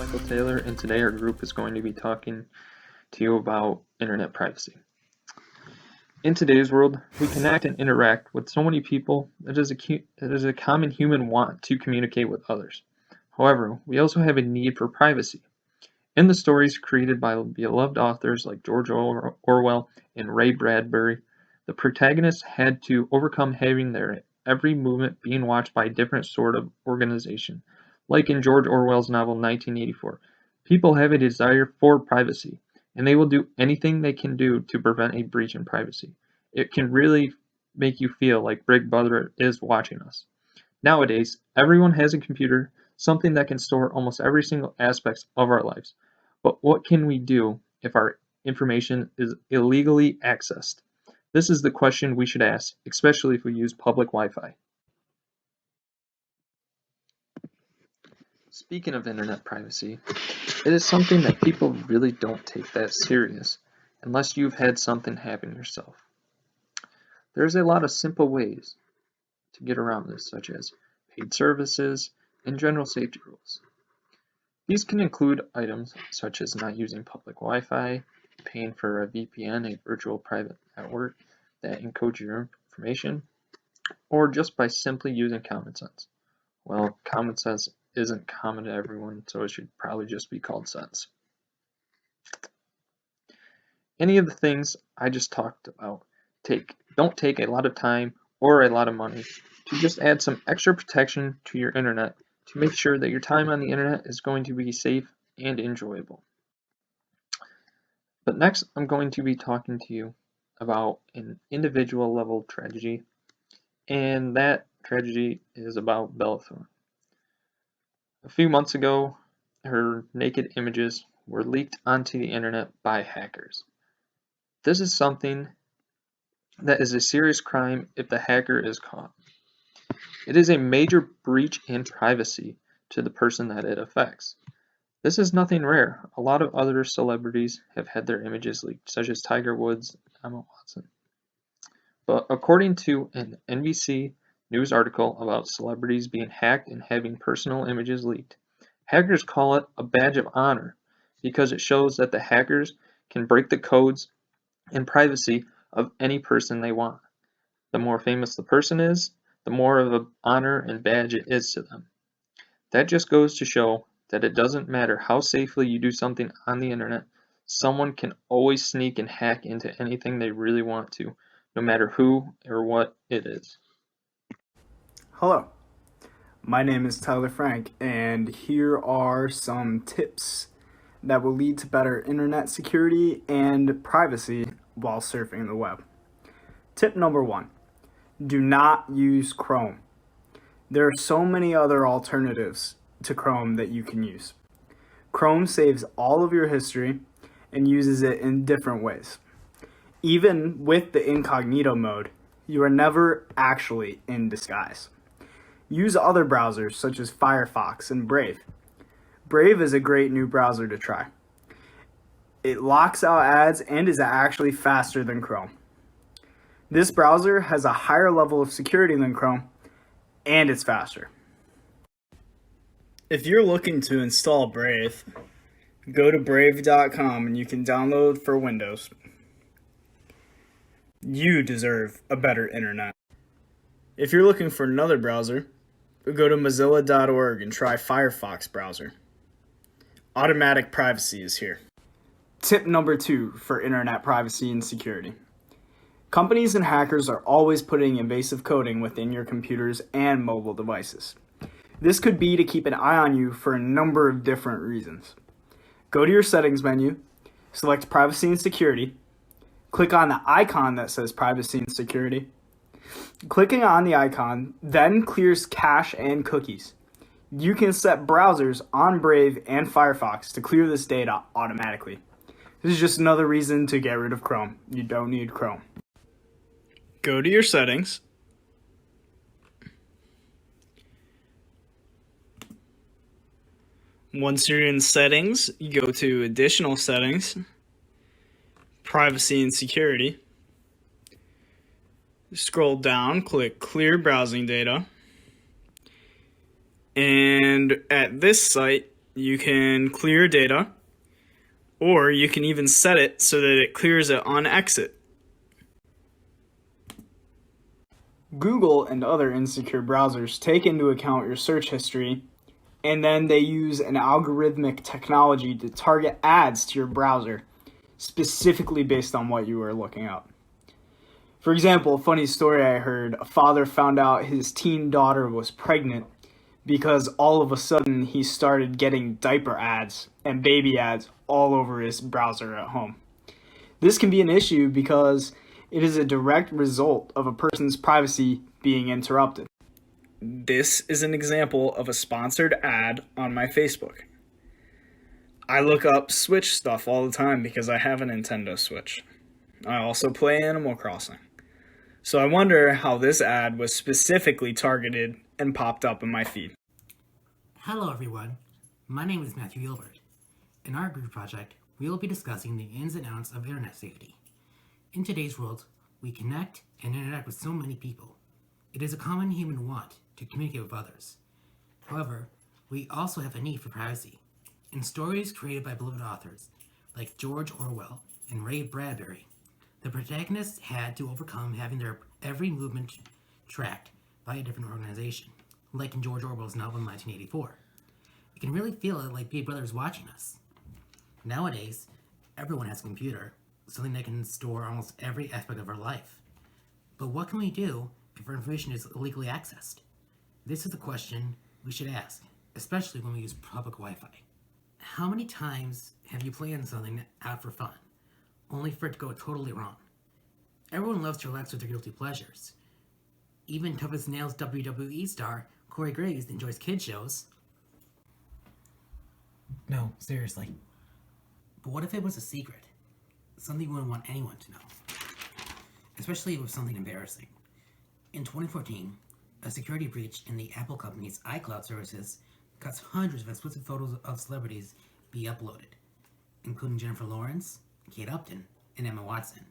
Michael Taylor, and today our group is going to be talking to you about internet privacy. In today's world, we connect and interact with so many people that it is a common human want to communicate with others. However, we also have a need for privacy. In the stories created by beloved authors like George Orwell and Ray Bradbury, the protagonists had to overcome having their every movement being watched by a different sort of organization. Like in George Orwell's novel 1984, people have a desire for privacy, and they will do anything they can do to prevent a breach in privacy. It can really make you feel like Big Brother is watching us. Nowadays, everyone has a computer, something that can store almost every single aspect of our lives. But what can we do if our information is illegally accessed? This is the question we should ask, especially if we use public Wi-Fi. Speaking of internet privacy, it is something that people really don't take that serious unless you've had something happen yourself. There's a lot of simple ways to get around this, such as paid services and general safety rules. These can include items such as not using public Wi-Fi, paying for a VPN, a virtual private network that encodes your information, or just by simply using common sense. Well, common sense isn't common to everyone, so it should probably just be called sense. Any of the things I just talked about don't take a lot of time or a lot of money to just add some extra protection to your internet to make sure that your time on the internet is going to be safe and enjoyable. But next, I'm going to be talking to you about an individual level tragedy, and that tragedy is about Bella Thorne. A few months ago, her naked images were leaked onto the internet by hackers. This is something that is a serious crime if the hacker is caught. It is a major breach in privacy to the person that it affects. This is nothing rare. A lot of other celebrities have had their images leaked, such as Tiger Woods and Emma Watson. But according to an NBC News article about celebrities being hacked and having personal images leaked, hackers call it a badge of honor because it shows that the hackers can break the codes and privacy of any person they want. The more famous the person is, the more of an honor and badge it is to them. That just goes to show that it doesn't matter how safely you do something on the internet, someone can always sneak and hack into anything they really want to, no matter who or what it is. Hello, my name is Tyler Frank, and here are some tips that will lead to better internet security and privacy while surfing the web. Tip number 1, do not use Chrome. There are so many other alternatives to Chrome that you can use. Chrome saves all of your history and uses it in different ways. Even with the incognito mode, you are never actually in disguise. Use other browsers such as Firefox and Brave. Brave is a great new browser to try. It locks out ads and is actually faster than Chrome. This browser has a higher level of security than Chrome, and it's faster. If you're looking to install Brave, go to brave.com and you can download for Windows. You deserve a better internet. If you're looking for another browser, go to mozilla.org and try Firefox browser. Automatic privacy is here. Tip number 2 for internet privacy and security. Companies and hackers are always putting invasive coding within your computers and mobile devices. This could be to keep an eye on you for a number of different reasons. Go to your settings menu, select privacy and security, click on the icon that says privacy and security. Clicking on the icon then clears cache and cookies. You can set browsers on Brave and Firefox to clear this data automatically. This is just another reason to get rid of Chrome. You don't need Chrome. Go to your settings. Once you're in settings, you go to additional settings, privacy and security. Scroll down, click clear browsing data. And at this site, You can clear data, or you can even set it so that it clears it on exit. Google and other insecure browsers take into account your search history, and then they use an algorithmic technology to target ads to your browser, specifically based on what you were looking up. For example, a funny story I heard, a father found out his teen daughter was pregnant because all of a sudden he started getting diaper ads and baby ads all over his browser at home. This can be an issue because it is a direct result of a person's privacy being interrupted. This is an example of a sponsored ad on my Facebook. I look up Switch stuff all the time because I have a Nintendo Switch. I also play Animal Crossing. So I wonder how this ad was specifically targeted and popped up in my feed. Hello everyone, my name is Matthew Gilbert. In our group project, we will be discussing the ins and outs of internet safety. In today's world, we connect and interact with so many people. It is a common human want to communicate with others. However, we also have a need for privacy. In stories created by beloved authors like George Orwell and Ray Bradbury, the protagonists had to overcome having their every movement tracked by a different organization, like in George Orwell's novel 1984. It can really feel like Big Brother is watching us. Nowadays, everyone has a computer, something that can store almost every aspect of our life. But what can we do if our information is illegally accessed? This is the question we should ask, especially when we use public Wi-Fi. How many times have you planned something out for fun, only for it to go totally wrong? Everyone loves to relax with their guilty pleasures. Even Tough as Nails WWE star Corey Graves enjoys kid shows. No, seriously. But what if it was a secret? Something we wouldn't want anyone to know. Especially if it was something embarrassing. In 2014, a security breach in the Apple company's iCloud services caused hundreds of explicit photos of celebrities be uploaded, including Jennifer Lawrence, Kate Upton, and Emma Watson.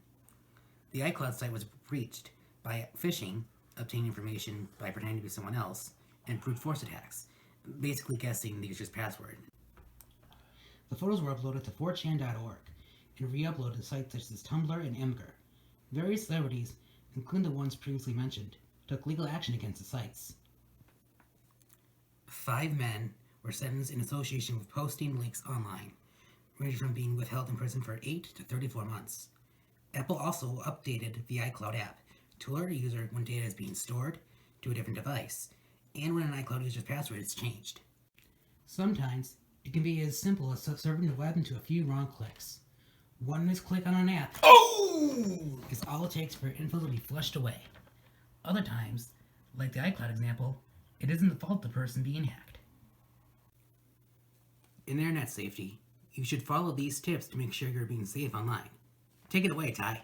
The iCloud site was breached by phishing, obtaining information by pretending to be someone else, and brute force attacks, basically guessing the user's password. The photos were uploaded to 4chan.org and re-uploaded to sites such as Tumblr and Imgur. Various celebrities, including the ones previously mentioned, took legal action against the sites. 5 men were sentenced in association with posting links online, ranging from being withheld in prison for 8 to 34 months. Apple also updated the iCloud app to alert a user when data is being stored to a different device, and when an iCloud user's password is changed. Sometimes, it can be as simple as serving the web into a few wrong clicks. One misclick on an app is all it takes for info to be flushed away. Other times, like the iCloud example, it isn't the fault of the person being hacked. In internet safety, you should follow these tips to make sure you're being safe online. Take it away, Ty.